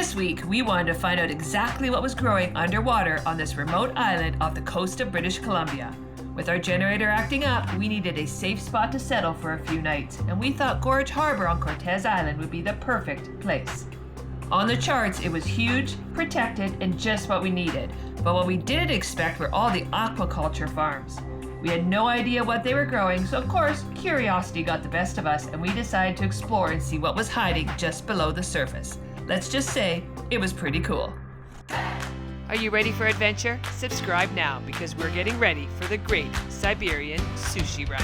This week, we wanted to find out exactly what was growing underwater on this remote island off the coast of British Columbia. With our generator acting up, we needed a safe spot to settle for a few nights, and we thought Gorge Harbour on Cortez Island would be the perfect place. On the charts, it was huge, protected, and just what we needed. But what we didn't expect were all the aquaculture farms. We had no idea what they were growing, so of course, curiosity got the best of us, and we decided to explore and see what was hiding just below the surface. Let's just say, it was pretty cool. Are you ready for adventure? Subscribe now because we're getting ready for the Great Siberian Sushi Run.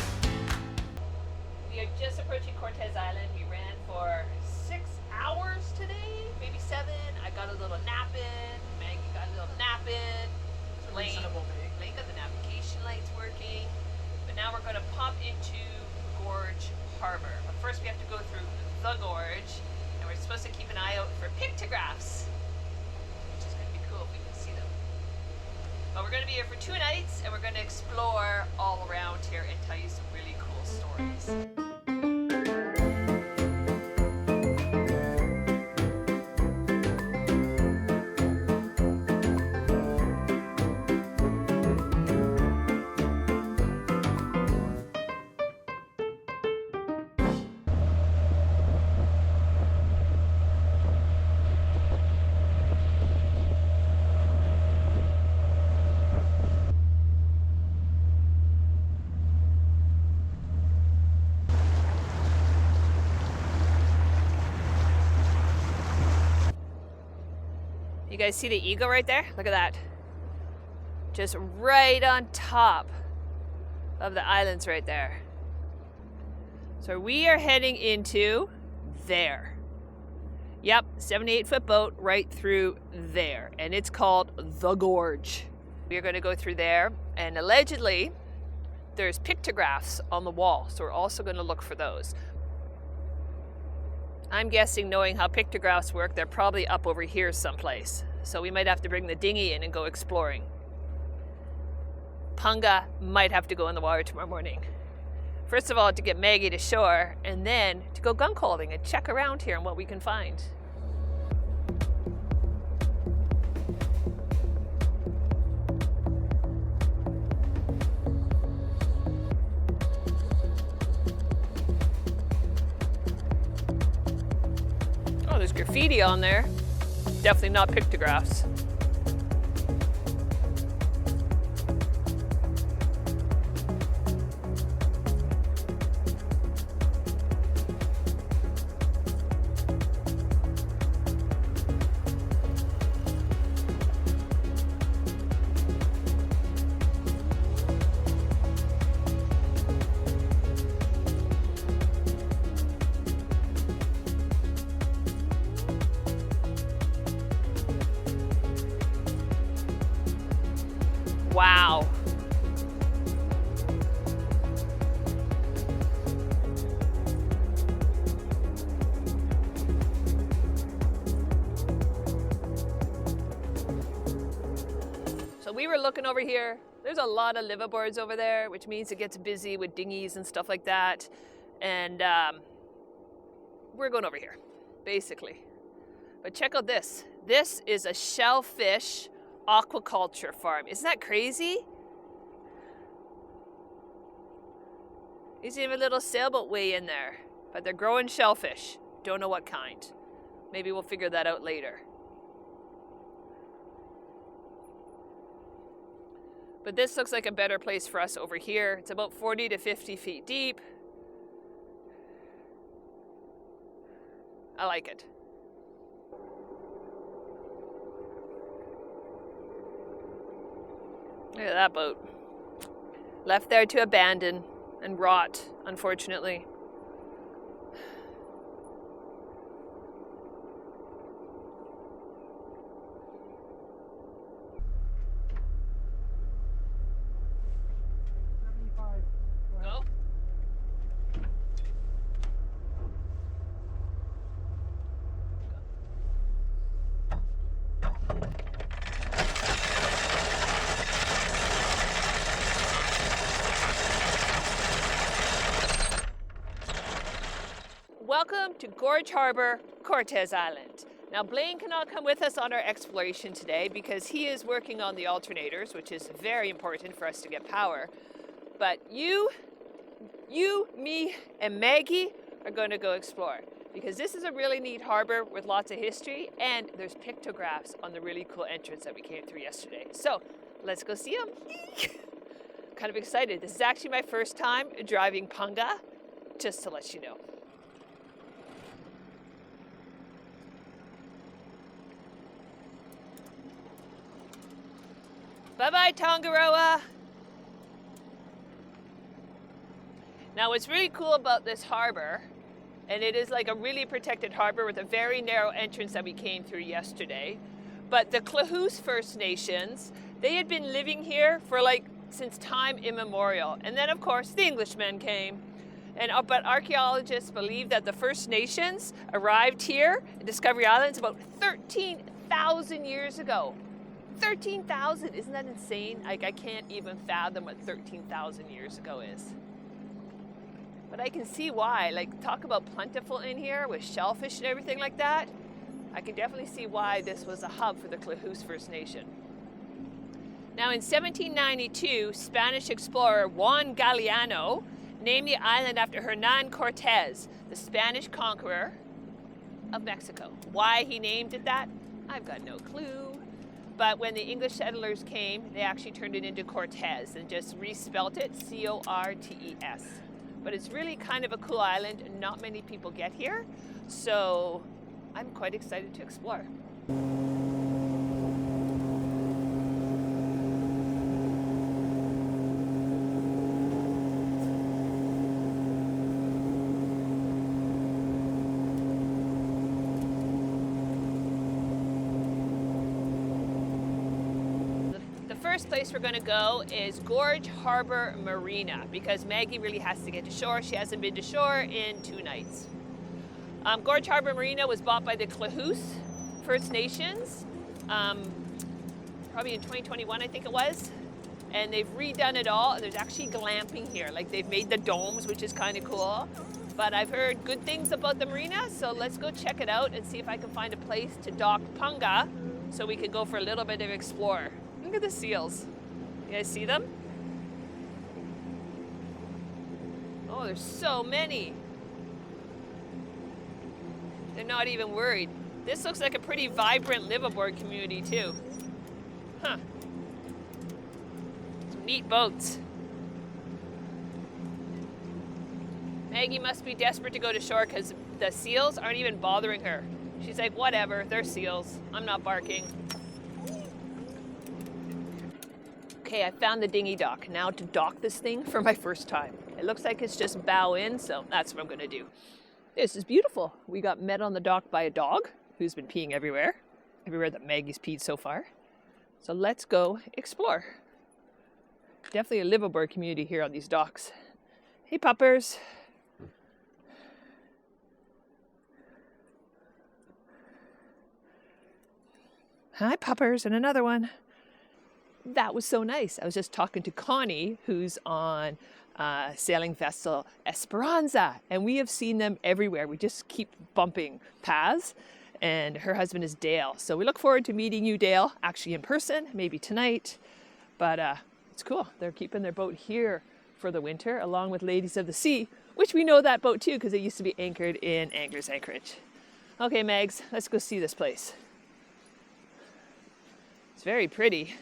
We are just approaching Cortez Island. We ran for 6 hours today, maybe 7. I got a little nap in. Maggie got a little nap in. Lane got the navigation lights working. But now we're going to pop into Gorge Harbour. But first we have to go through the gorge, and we're supposed to keep an eye out for pictographs, which is going to be cool if we can see them. But we're going to be here for 2 nights, and we're going to explore all around here and tell you some really cool stories. You guys see the eagle right there? Look at that. Just right on top of the islands right there. So we are heading into there. Yep, 78-foot boat right through there. And it's called the Gorge. We are going to go through there, and allegedly there's pictographs on the wall. So we're also going to look for those. I'm guessing, knowing how pictographs work, they're probably up over here someplace. So we might have to bring the dinghy in and go exploring. Punga might have to go in the water tomorrow morning. First of all, to get Maggie to shore, and then to go gunk holding and check around here and what we can find. Oh, there's graffiti on there. Definitely not pictographs. Wow. So we were looking over here. There's a lot of liveaboards over there, which means it gets busy with dinghies and stuff like that. And we're going over here, basically. But check out this. This is a shellfish aquaculture farm. Isn't that crazy? There's even a little sailboat way in there. But they're growing shellfish. Don't know what kind. Maybe we'll figure that out later. But this looks like a better place for us over here. It's about 40 to 50 feet deep. I like it. Look at that boat. Left there to abandon and rot, unfortunately. Go. Welcome to Gorge Harbour, Cortez Island. Now Blaine cannot come with us on our exploration today because he is working on the alternators, which is very important for us to get power. But you, me, and Maggie are going to go explore because this is a really neat harbor with lots of history, and there's pictographs on the really cool entrance that we came through yesterday. So let's go see them. Kind of excited. This is actually my first time driving punga, just to let you know. Bye-bye, Tangaroa. Now, what's really cool about this harbor, and it is like a really protected harbor with a very narrow entrance that we came through yesterday, but the Wheelhouse First Nations, they had been living here for since time immemorial. And then, of course, the Englishmen came. But archaeologists believe that the First Nations arrived here in Discovery Islands about 13,000 years ago. 13,000, isn't that insane? I can't even fathom what 13,000 years ago is. But I can see why. Talk about plentiful in here with shellfish and everything like that. I can definitely see why this was a hub for the Wheelhouse First Nation. Now in 1792, Spanish explorer Juan Galeano named the island after Hernan Cortez, the Spanish conqueror of Mexico. Why he named it that, I've got no clue. But when the English settlers came, they actually turned it into Cortez and just respelt it C-O-R-T-E-S. But it's really kind of a cool island. Not many people get here, so I'm quite excited to explore. First place we're going to go is Gorge Harbour Marina because Maggie really has to get to shore. She hasn't been to shore in 2 nights. Gorge Harbour Marina was bought by the Wheelhouse First Nations probably in 2021, I think it was, and they've redone it all. There's actually glamping here, they've made the domes, which is kind of cool. But I've heard good things about the marina, so let's go check it out and see if I can find a place to dock punga so we can go for a little bit of explore. Look at the seals. You guys see them? Oh, there's so many. They're not even worried. This looks like a pretty vibrant liveaboard community too. Huh. Some neat boats. Maggie must be desperate to go to shore because the seals aren't even bothering her. She's like, whatever, they're seals. I'm not barking. Okay, I found the dinghy dock. Now to dock this thing for my first time. It looks like it's just bow in, so that's what I'm gonna do. This is beautiful. We got met on the dock by a dog who's been peeing everywhere that Maggie's peed so far. So let's go explore. Definitely a liveaboard community here on these docks. Hey puppers. Hi puppers, and another one. That was so nice. I was just talking to Connie, who's on sailing vessel Esperanza, and we have seen them everywhere. We just keep bumping paths, and her husband is Dale. So we look forward to meeting you, Dale, actually in person, maybe tonight. But it's cool. They're keeping their boat here for the winter, along with Ladies of the Sea, which we know that boat too, because it used to be anchored in Anchorage. Okay, Megs, let's go see this place. It's very pretty.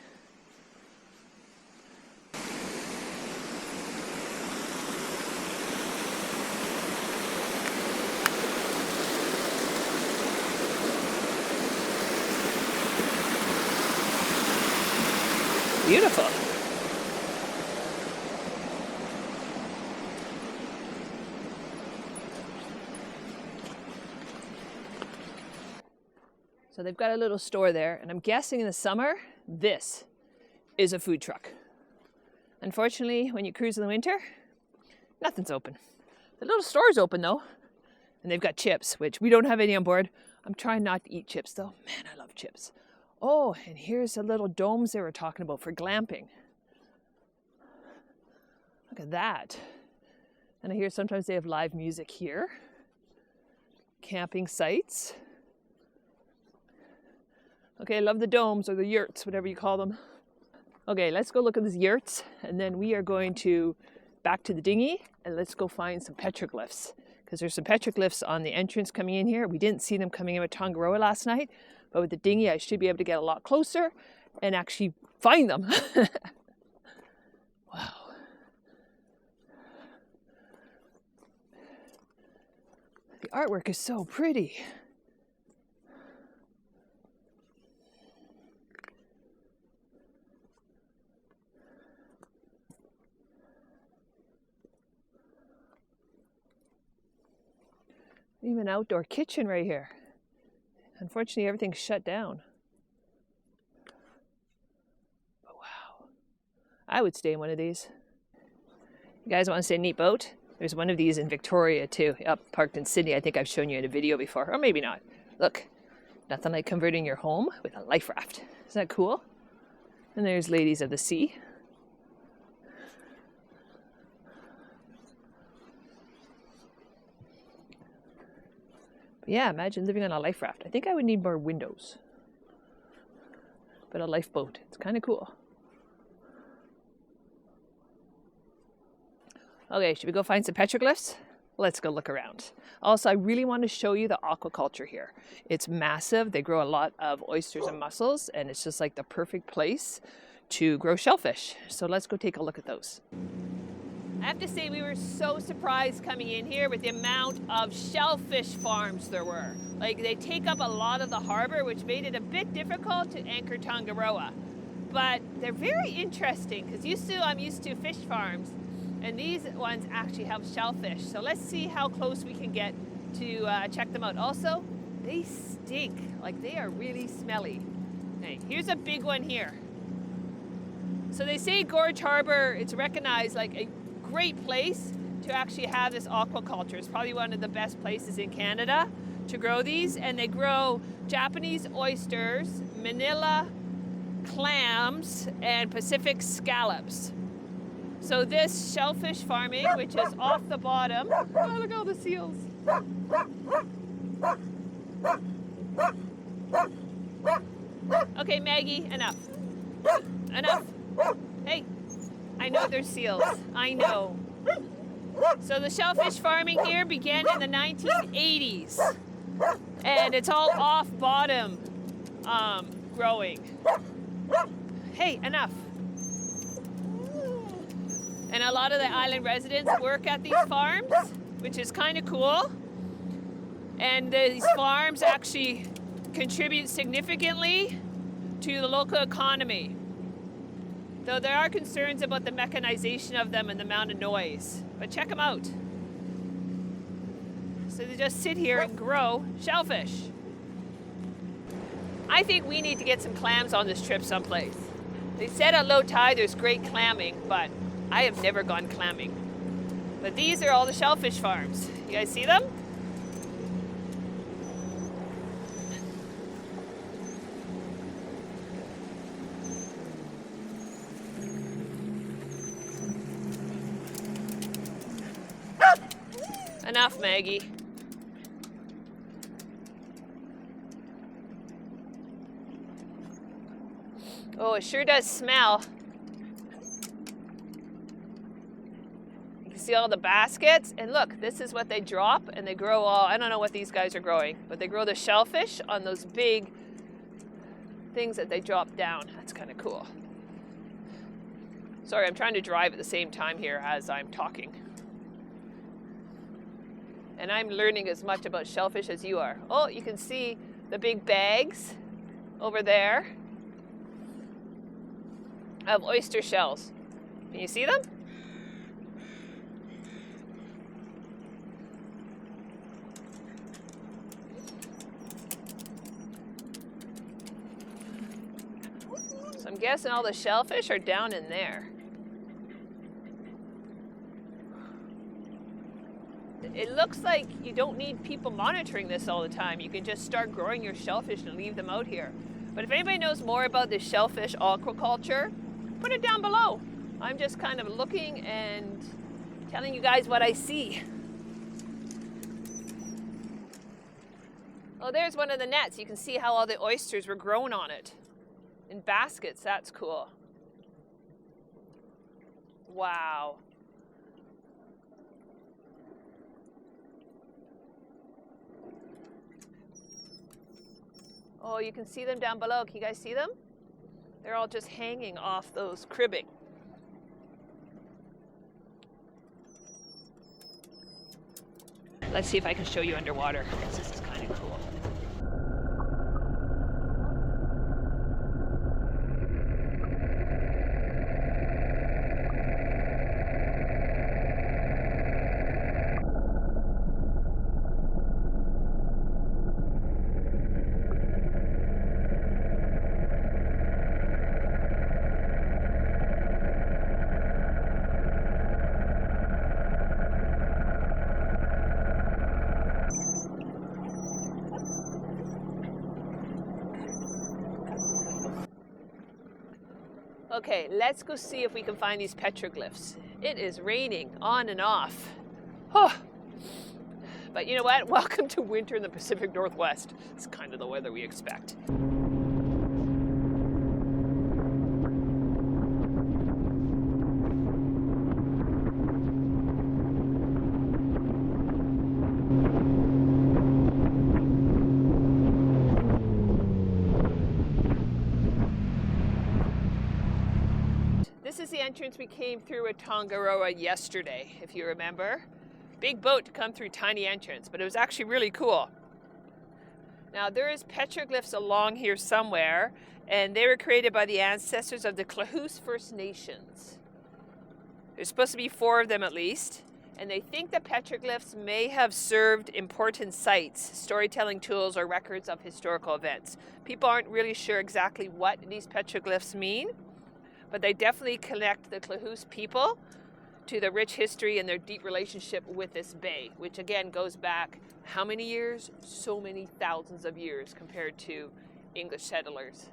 Beautiful. So they've got a little store there, and I'm guessing in the summer, this is a food truck. Unfortunately, when you cruise in the winter, nothing's open. The little store's open though, and they've got chips, which we don't have any on board. I'm trying not to eat chips though. Man, I love chips. Oh, and here's the little domes they were talking about for glamping. Look at that. And I hear sometimes they have live music here. Camping sites. Okay, I love the domes or the yurts, whatever you call them. Okay, let's go look at these yurts, and then we are going to back to the dinghy, and let's go find some petroglyphs, because there's some petroglyphs on the entrance coming in here. We didn't see them coming in with Tangaroa last night, but with the dinghy I should be able to get a lot closer and actually find them. Wow. The artwork is so pretty. Even an outdoor kitchen right here. Unfortunately, everything's shut down. But wow, I would stay in one of these. You guys want to see a neat boat? There's one of these in Victoria too, up parked in Sydney. I think I've shown you in a video before, or maybe not. Look, nothing like converting your home with a life raft. Isn't that cool? And there's Ladies of the Sea. But yeah, imagine living on a life raft. I think I would need more windows. But a lifeboat, it's kind of cool. Okay, should we go find some petroglyphs? Let's go look around. Also, I really want to show you the aquaculture here. It's massive. They grow a lot of oysters and mussels, and it's just like the perfect place to grow shellfish. So let's go take a look at those. I have to say we were so surprised coming in here with the amount of shellfish farms there were. Like, they take up a lot of the harbor, which made it a bit difficult to anchor Tangaroa. But they're very interesting because I'm used to fish farms, and these ones actually have shellfish. So let's see how close we can get to check them out. Also, they stink. Like, they are really smelly. Okay, here's a big one here. So they say Gorge Harbour, it's recognized like a great place to actually have this aquaculture. It's probably one of the best places in Canada to grow these, and they grow Japanese oysters, Manila clams, and Pacific scallops. So this shellfish farming, which is off the bottom, oh, look at all the seals. Okay, Maggie, enough. Enough. Hey. I know there's seals. I know. So the shellfish farming here began in the 1980s. And it's all off bottom growing. Hey, enough. And a lot of the island residents work at these farms, which is kind of cool. And these farms actually contribute significantly to the local economy. Though there are concerns about the mechanization of them and the amount of noise. But check them out. So they just sit here and grow shellfish. I think we need to get some clams on this trip someplace. They said at low tide there's great clamming, but I have never gone clamming. But these are all the shellfish farms. You guys see them? Enough, Maggie. Oh, it sure does smell. You can see all the baskets. And look, this is what they drop, and they grow all, I don't know what these guys are growing, but they grow the shellfish on those big things that they drop down. That's kind of cool. Sorry, I'm trying to drive at the same time here as I'm talking. And I'm learning as much about shellfish as you are. Oh, you can see the big bags over there of oyster shells. Can you see them? So I'm guessing all the shellfish are down in there. It looks like you don't need people monitoring this all the time. You can just start growing your shellfish and leave them out here. But if anybody knows more about this shellfish aquaculture, put it down below. I'm just kind of looking and telling you guys what I see. Oh, there's one of the nets. You can see how all the oysters were grown on it. In baskets, that's cool. Wow. Oh, you can see them down below. Can you guys see them? They're all just hanging off those cribbing. Let's see if I can show you underwater. This is kind of cool. Okay, let's go see if we can find these petroglyphs. It is raining on and off. Oh. But you know what? Welcome to winter in the Pacific Northwest. It's kind of the weather we expect. This is the entrance we came through at Tangaroa yesterday, if you remember. Big boat to come through tiny entrance, but it was actually really cool. Now there is petroglyphs along here somewhere, and they were created by the ancestors of the Wheelhouse First Nations. There's supposed to be 4 of them at least, and they think the petroglyphs may have served important sites, storytelling tools, or records of historical events. People aren't really sure exactly what these petroglyphs mean, but they definitely connect the Wheelhouse people to the rich history and their deep relationship with this bay, which again goes back how many years? So many thousands of years compared to English settlers.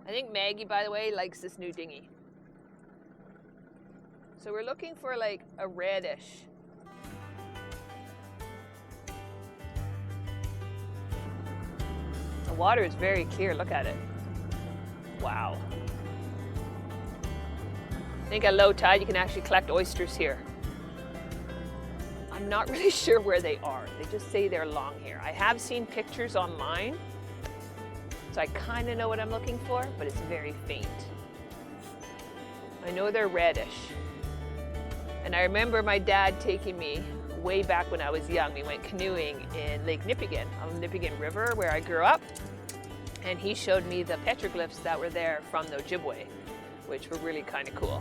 I think Maggie, by the way, likes this new dinghy. So we're looking for like a reddish. The water is very clear, look at it. Wow. I think at low tide you can actually collect oysters here. I'm not really sure where they are. They just say they're along here. I have seen pictures online, so I kind of know what I'm looking for, but it's very faint. I know they're reddish. And I remember my dad taking me way back when I was young. We went canoeing in Lake Nipigon, on the Nipigon River where I grew up. And he showed me the petroglyphs that were there from the Ojibwe, which were really kind of cool.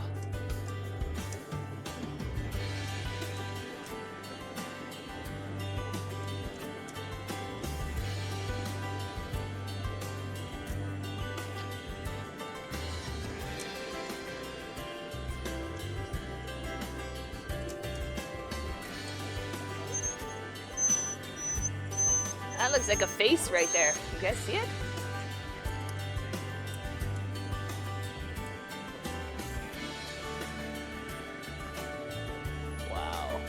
That looks like a face right there. You guys see it? Wow.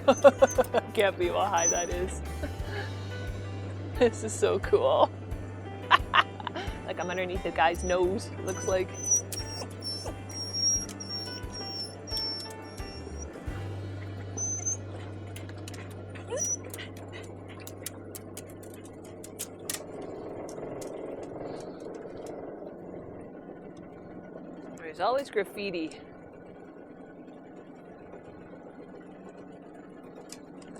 I can't believe how high that is. This is so cool. Like I'm underneath the guy's nose, looks like. There's always graffiti.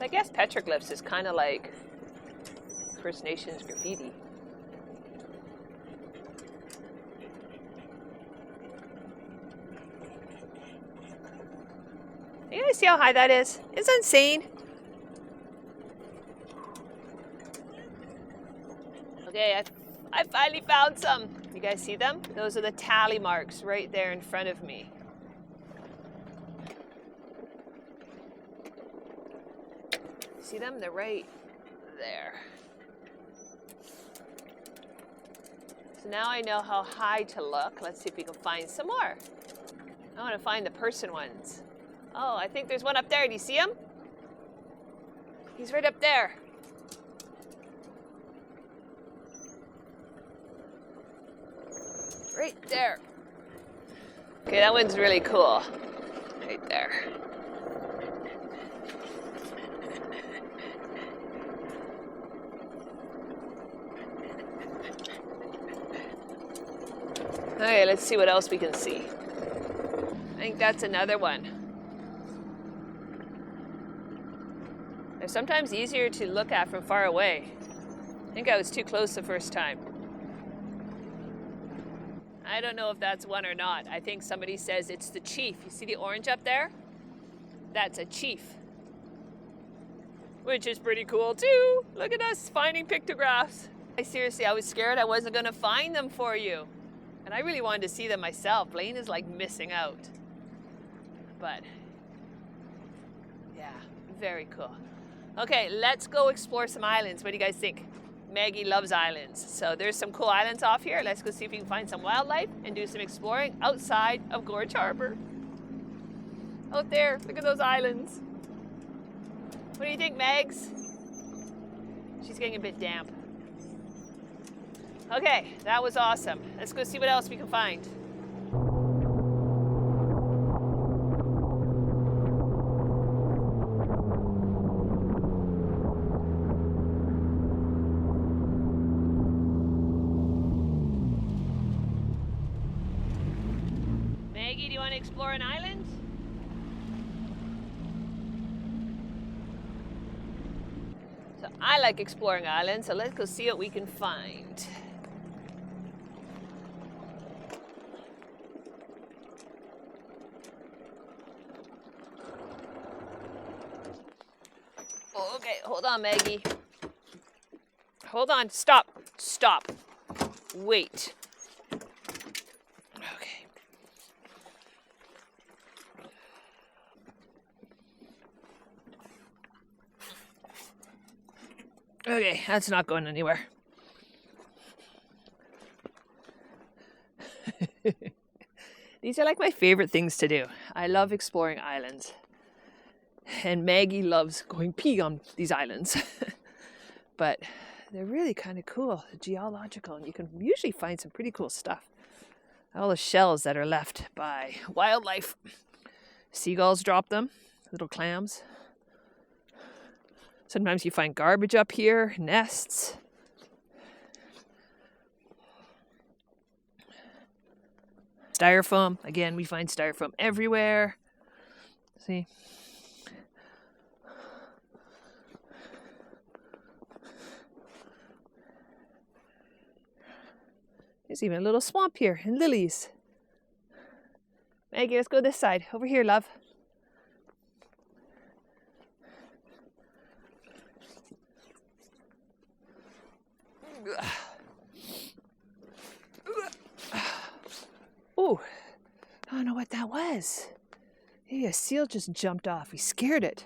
I guess petroglyphs is kind of like First Nations graffiti. You guys see how high that is? It's insane. Okay, I finally found some. You guys see them? Those are the tally marks right there in front of me. See them? They're right there. So now I know how high to look. Let's see if we can find some more. I want to find the person ones. Oh, I think there's one up there. Do you see him? He's right up there. Right there. Okay, that one's really cool. Right there. Okay, let's see what else we can see. I think that's another one. They're sometimes easier to look at from far away. I think I was too close the first time. I don't know if that's one or not. I think somebody says it's the chief. You see the orange up there? That's a chief. Which is pretty cool too. Look at us finding pictographs. I was scared I wasn't gonna find them for you. And I really wanted to see them myself. Blaine is like missing out. But yeah, very cool. Okay, let's go explore some islands. What do you guys think? Maggie loves islands. So there's some cool islands off here. Let's go see if we can find some wildlife and do some exploring outside of Gorge Harbour. Out there, look at those islands. What do you think, Megs? She's getting a bit damp. Okay, that was awesome. Let's go see what else we can find. Maggie, do you want to explore an island? So I like exploring islands, so let's go see what we can find. Okay, hold on, Maggie. Hold on, stop. Wait. Okay. Okay, that's not going anywhere. These are like my favorite things to do. I love exploring islands. And Maggie loves going pee on these islands. But they're really kind of cool, geological, and you can usually find some pretty cool stuff. All the shells that are left by wildlife. Seagulls drop them, little clams. Sometimes you find garbage up here, nests. Styrofoam, again, we find styrofoam everywhere. See? There's even a little swamp here and lilies. Maggie, let's go this side. Over here, love. Oh, I don't know what that was. Maybe a seal just jumped off. We scared it.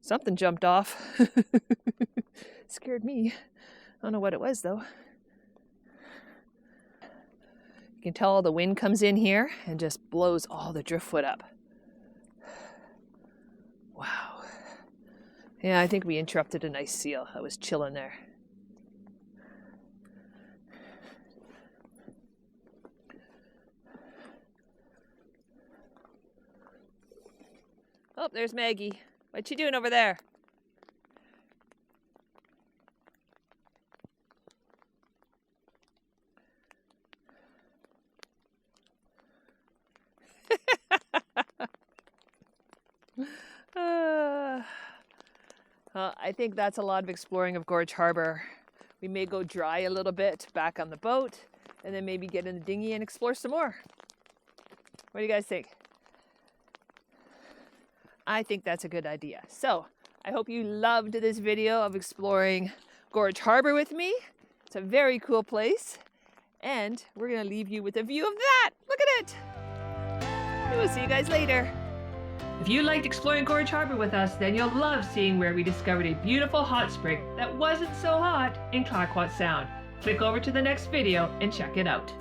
Something jumped off. Scared me. I don't know what it was, though. You can tell all the wind comes in here and just blows all the driftwood up. Wow. Yeah, I think we interrupted a nice seal that was chilling there. Oh, there's Maggie. What you doing over there? Well, I think that's a lot of exploring of Gorge Harbour. We may go dry a little bit back on the boat and then maybe get in the dinghy and explore some more. What do you guys think? I think that's a good idea. So I hope you loved this video of exploring Gorge Harbour with me. It's a very cool place. And we're going to leave you with a view of that. Look at it. We will see you guys later. If you liked exploring Gorge Harbour with us, then you'll love seeing where we discovered a beautiful hot spring that wasn't so hot in Clayoquot Sound. Click over to the next video and check it out.